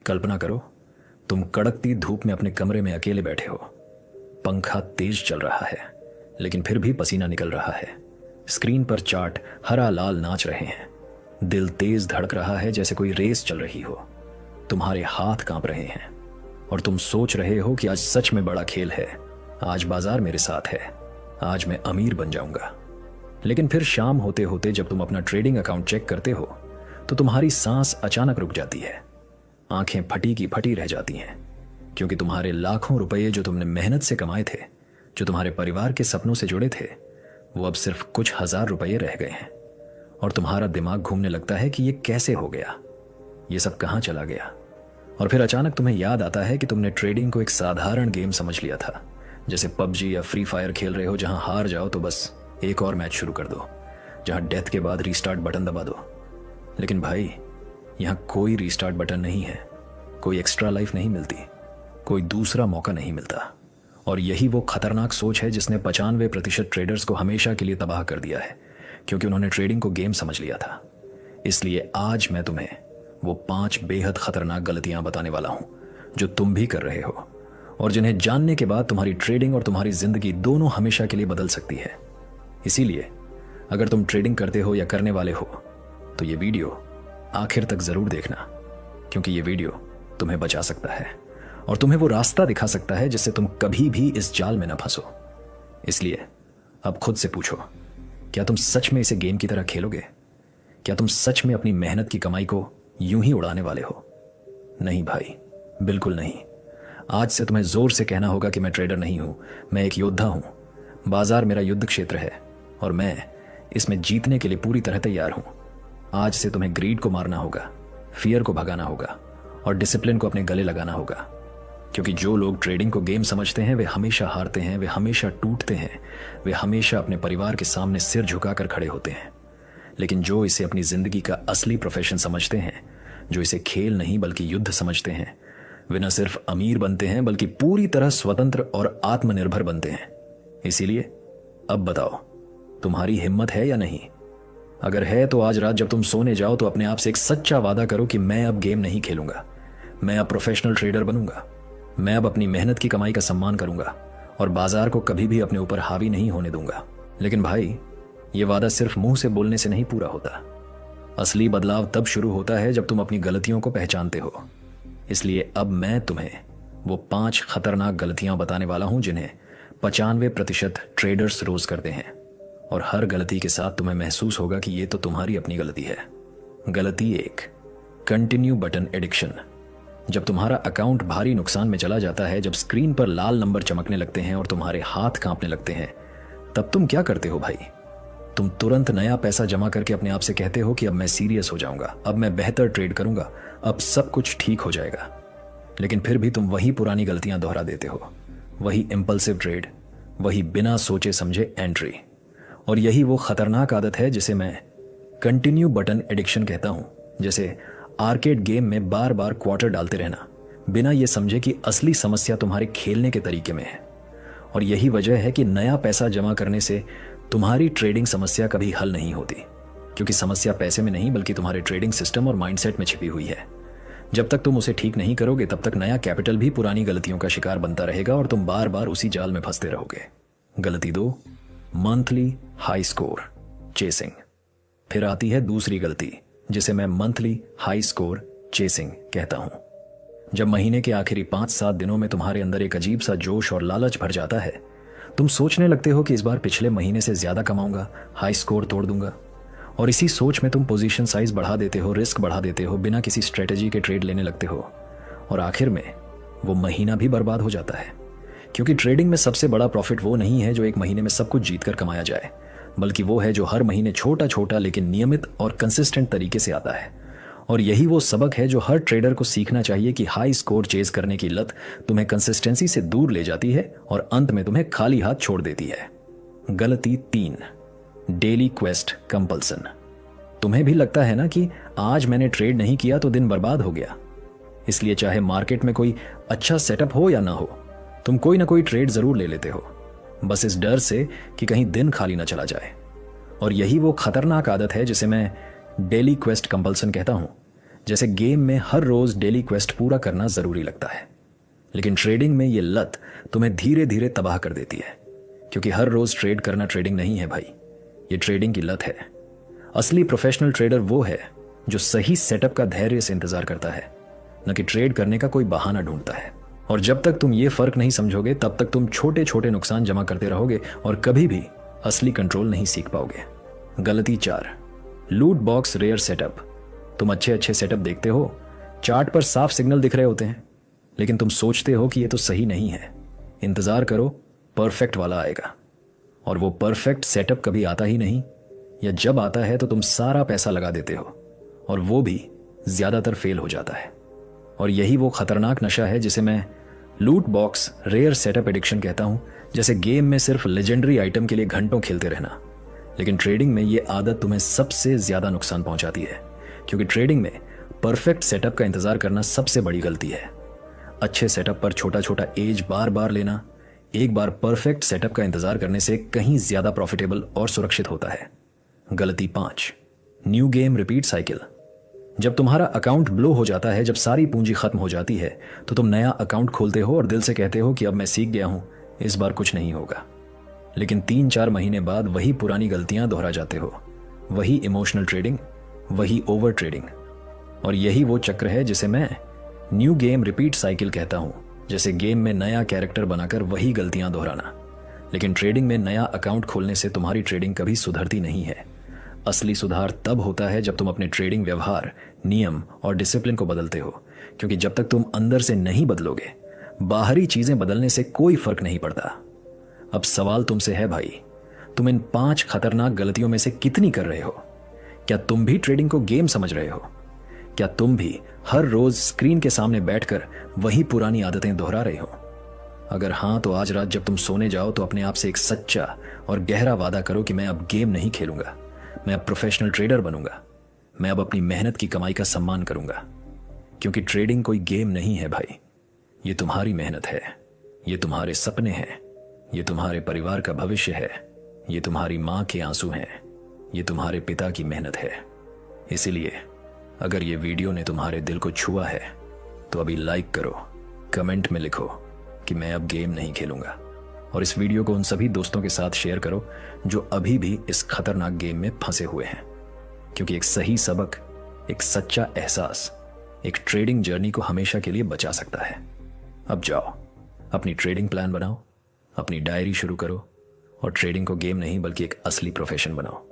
कल्पना करो, तुम कड़कती धूप में अपने कमरे में अकेले बैठे हो। पंखा तेज चल रहा है, लेकिन फिर भी पसीना निकल रहा है। स्क्रीन पर चार्ट हरा लाल नाच रहे हैं। दिल तेज धड़क रहा है जैसे कोई रेस चल रही हो। तुम्हारे हाथ कांप रहे हैं और तुम सोच रहे हो कि आज सच में बड़ा खेल है। आज बाजार मेरे साथ है, आज मैं अमीर बन जाऊंगा। लेकिन फिर शाम होते होते जब तुम अपना ट्रेडिंग अकाउंट चेक करते हो तो तुम्हारी सांस अचानक रुक जाती है। आंखें फटी की फटी रह जाती हैं, क्योंकि तुम्हारे लाखों रुपए जो तुमने मेहनत से कमाए थे, जो तुम्हारे परिवार के सपनों से जुड़े थे, वो अब सिर्फ कुछ हजार रुपये रह गए हैं। और तुम्हारा दिमाग घूमने लगता है कि ये कैसे हो गया, ये सब कहाँ चला गया। और फिर अचानक तुम्हें याद आता है कि तुमने ट्रेडिंग को एक साधारण गेम समझ लिया था, जैसे पबजी या फ्री फायर खेल रहे हो, जहां हार जाओ तो बस एक और मैच शुरू कर दो, जहां डेथ के बाद रीस्टार्ट बटन दबा दो। लेकिन भाई, यहां कोई रीस्टार्ट बटन नहीं है, कोई एक्स्ट्रा लाइफ नहीं मिलती, कोई दूसरा मौका नहीं मिलता। और यही वो खतरनाक सोच है जिसने 95% ट्रेडर्स को हमेशा के लिए तबाह कर दिया है, क्योंकि उन्होंने ट्रेडिंग को गेम समझ लिया था। इसलिए आज मैं तुम्हें वो 5 बेहद खतरनाक गलतियां बताने वाला हूं जो तुम भी कर रहे हो, और जिन्हें जानने के बाद तुम्हारी ट्रेडिंग और तुम्हारी जिंदगी दोनों हमेशा के लिए बदल सकती है। इसीलिए अगर तुम ट्रेडिंग करते हो या करने वाले हो तो ये वीडियो आखिर तक जरूर देखना, क्योंकि ये वीडियो तुम्हें बचा सकता है और तुम्हें वो रास्ता दिखा सकता है जिससे तुम कभी भी इस जाल में न फंसो। इसलिए अब खुद से पूछो, क्या तुम सच में इसे गेम की तरह खेलोगे? क्या तुम सच में अपनी मेहनत की कमाई को यूं ही उड़ाने वाले हो? नहीं भाई, बिल्कुल नहीं। आज से तुम्हें जोर से कहना होगा कि मैं ट्रेडर नहीं हूं, मैं एक योद्धा हूं। बाजार मेरा युद्ध क्षेत्र है और मैं इसमें जीतने के लिए पूरी तरह तैयार हूं। आज से तुम्हें ग्रीड को मारना होगा, फियर को भगाना होगा और डिसिप्लिन को अपने गले लगाना होगा, क्योंकि जो लोग ट्रेडिंग को गेम समझते हैं वे हमेशा हारते हैं, वे हमेशा टूटते हैं, वे हमेशा अपने परिवार के सामने सिर झुकाकर खड़े होते हैं। लेकिन जो इसे अपनी जिंदगी का असली प्रोफेशन समझते हैं, जो इसे खेल नहीं बल्कि युद्ध समझते हैं, वे न सिर्फ अमीर बनते हैं बल्कि पूरी तरह स्वतंत्र और आत्मनिर्भर बनते हैं। इसीलिए अब बताओ, तुम्हारी हिम्मत है या नहीं? अगर है तो आज रात जब तुम सोने जाओ तो अपने आप से एक सच्चा वादा करो कि मैं अब गेम नहीं खेलूंगा, मैं अब प्रोफेशनल ट्रेडर बनूंगा, मैं अब अपनी मेहनत की कमाई का सम्मान करूंगा और बाजार को कभी भी अपने ऊपर हावी नहीं होने दूंगा। लेकिन भाई, ये वादा सिर्फ मुंह से बोलने से नहीं पूरा होता। असली बदलाव तब शुरू होता है जब तुम अपनी गलतियों को पहचानते हो। इसलिए अब मैं तुम्हें वो 5 खतरनाक गलतियां बताने वाला हूं जिन्हें 95% ट्रेडर्स रोज करते हैं, और हर गलती के साथ तुम्हें महसूस होगा कि ये तो तुम्हारी अपनी गलती है। गलती 1, कंटिन्यू बटन एडिक्शन। जब तुम्हारा अकाउंट भारी नुकसान में चला जाता है, जब स्क्रीन पर लाल नंबर चमकने लगते हैं और तुम्हारे हाथ कांपने लगते हैं, तब तुम क्या करते हो भाई? तुम तुरंत नया पैसा जमा करके अपने आप से कहते हो कि अब मैं सीरियस हो जाऊंगा, अब मैं बेहतर ट्रेड करूंगा, अब सब कुछ ठीक हो जाएगा। लेकिन फिर भी तुम वही पुरानी गलतियां दोहरा देते हो, वही इंपल्सिव ट्रेड, वही बिना सोचे समझे एंट्री। और यही वो खतरनाक आदत है जिसे मैं कंटिन्यू बटन एडिक्शन कहता हूं। जैसे आर्केड गेम में बार बार क्वार्टर डालते रहना, बिना ये समझे कि असली समस्या तुम्हारे खेलने के तरीके में है। और यही वजह है कि नया पैसा जमा करने से तुम्हारी ट्रेडिंग समस्या कभी हल नहीं होती, क्योंकि समस्या पैसे में नहीं बल्कि तुम्हारे ट्रेडिंग सिस्टम और माइंडसेट में छिपी हुई है। जब तक तुम उसे ठीक नहीं करोगे तब तक नया कैपिटल भी पुरानी गलतियों का शिकार बनता रहेगा और तुम बार बार उसी जाल में फंसते रहोगे। गलती 2, मंथली हाई स्कोर चेसिंग। फिर आती है दूसरी गलती, जिसे मैं मंथली हाई स्कोर चेसिंग कहता हूं। जब महीने के आखिरी 5-7 दिनों में तुम्हारे अंदर एक अजीब सा जोश और लालच भर जाता है, तुम सोचने लगते हो कि इस बार पिछले महीने से ज्यादा कमाऊंगा, हाई स्कोर तोड़ दूंगा। और इसी सोच में तुम पोजीशन साइज बढ़ा देते हो, रिस्क बढ़ा देते हो, बिना किसी स्ट्रेटेजी के ट्रेड लेने लगते हो, और आखिर में वो महीना भी बर्बाद हो जाता है। क्योंकि ट्रेडिंग में सबसे बड़ा प्रॉफिट वो नहीं है जो एक महीने में सब कुछ जीतकर कमाया जाए, बल्कि वो है जो हर महीने छोटा छोटा लेकिन नियमित और कंसिस्टेंट तरीके से आता है। और यही वो सबक है जो हर ट्रेडर को सीखना चाहिए कि हाई स्कोर चेज करने की लत तुम्हें कंसिस्टेंसी से दूर ले जाती है और अंत में तुम्हें खाली हाथ छोड़ देती है। गलती 3, डेली क्वेस्ट कंपल्सन। तुम्हें भी लगता है ना कि आज मैंने ट्रेड नहीं किया तो दिन बर्बाद हो गया, इसलिए चाहे मार्केट में कोई अच्छा सेटअप हो या ना हो, तुम कोई ना कोई ट्रेड जरूर ले लेते हो, बस इस डर से कि कहीं दिन खाली ना चला जाए। और यही वो खतरनाक आदत है जिसे मैं डेली क्वेस्ट कंपल्सन कहता हूं, जैसे गेम में हर रोज डेली क्वेस्ट पूरा करना जरूरी लगता है, लेकिन ट्रेडिंग में ये लत तुम्हें धीरे धीरे तबाह कर देती है। क्योंकि हर रोज ट्रेड करना ट्रेडिंग नहीं है भाई, ये ट्रेडिंग की लत है। असली प्रोफेशनल ट्रेडर वो है जो सही सेटअप का धैर्य से इंतजार करता है, न कि ट्रेड करने का कोई बहाना ढूंढता है। और जब तक तुम ये फर्क नहीं समझोगे तब तक तुम छोटे छोटे नुकसान जमा करते रहोगे और कभी भी असली कंट्रोल नहीं सीख पाओगे। गलती 4, लूट बॉक्स रेयर सेटअप। तुम अच्छे अच्छे सेटअप देखते हो, चार्ट पर साफ सिग्नल दिख रहे होते हैं, लेकिन तुम सोचते हो कि ये तो सही नहीं है। इंतजार करो, परफेक्ट वाला आएगा। और वो परफेक्ट सेटअप कभी आता ही नहीं, या जब आता है तो तुम सारा पैसा लगा देते हो और वो भी ज्यादातर फेल हो जाता है। और यही वो खतरनाक नशा है जिसे मैं लूट बॉक्स रेयर सेटअप एडिक्शन कहता हूं। जैसे गेम में सिर्फ लेजेंडरी आइटम के लिए घंटों खेलते रहना, लेकिन ट्रेडिंग में ये आदत तुम्हें सबसे ज्यादा नुकसान पहुंचाती है। क्योंकि ट्रेडिंग में परफेक्ट सेटअप का इंतजार करना सबसे बड़ी गलती है। अच्छे सेटअप पर छोटा छोटा एज बार बार लेना एक बार परफेक्ट सेटअप का इंतजार करने से कहीं ज्यादा प्रॉफिटेबल और सुरक्षित होता है। गलती 5, न्यू गेम रिपीट साइकिल। जब तुम्हारा अकाउंट ब्लो हो जाता है, जब सारी पूंजी खत्म हो जाती है, तो तुम नया अकाउंट खोलते हो और दिल से कहते हो कि अब मैं सीख गया हूं, इस बार कुछ नहीं होगा। लेकिन 3-4 महीने बाद वही पुरानी गलतियां दोहरा जाते हो। वही इमोशनल ट्रेडिंग, वही ओवर ट्रेडिंग। और यही वो चक्र है जिसे मैं न्यू गेम रिपीट साइकिल कहता हूं। जैसे गेम में नया कैरेक्टर बनाकर वही गलतियां दोहराना, लेकिन ट्रेडिंग में नया अकाउंट खोलने से तुम्हारी ट्रेडिंग कभी सुधरती नहीं है। असली सुधार तब होता है जब तुम अपने ट्रेडिंग व्यवहार, नियम और डिसिप्लिन को बदलते हो। क्योंकि जब तक तुम अंदर से नहीं बदलोगे, बाहरी चीजें बदलने से कोई फर्क नहीं पड़ता। अब सवाल तुमसे है भाई, तुम इन 5 खतरनाक गलतियों में से कितनी कर रहे हो? क्या तुम भी ट्रेडिंग को गेम समझ रहे हो? क्या तुम भी हर रोज स्क्रीन के सामने बैठकर वही पुरानी आदतें दोहरा रहे हो? अगर हाँ, तो आज रात जब तुम सोने जाओ तो अपने आप से एक सच्चा और गहरा वादा करो कि मैं अब गेम नहीं खेलूंगा, मैं अब प्रोफेशनल ट्रेडर बनूंगा, मैं अब अपनी मेहनत की कमाई का सम्मान करूंगा। क्योंकि ट्रेडिंग कोई गेम नहीं है भाई, ये तुम्हारी मेहनत है, ये तुम्हारे सपने हैं, ये तुम्हारे परिवार का भविष्य है, ये तुम्हारी माँ के आंसू हैं, ये तुम्हारे पिता की मेहनत है। इसीलिए अगर ये वीडियो ने तुम्हारे दिल को छुआ है तो अभी लाइक करो, कमेंट में लिखो कि मैं अब गेम नहीं खेलूंगा, और इस वीडियो को उन सभी दोस्तों के साथ शेयर करो जो अभी भी इस खतरनाक गेम में फंसे हुए हैं। क्योंकि एक सही सबक, एक सच्चा एहसास एक ट्रेडिंग जर्नी को हमेशा के लिए बचा सकता है। अब जाओ, अपनी ट्रेडिंग प्लान बनाओ, अपनी डायरी शुरू करो और ट्रेडिंग को गेम नहीं बल्कि एक असली प्रोफेशन बनाओ।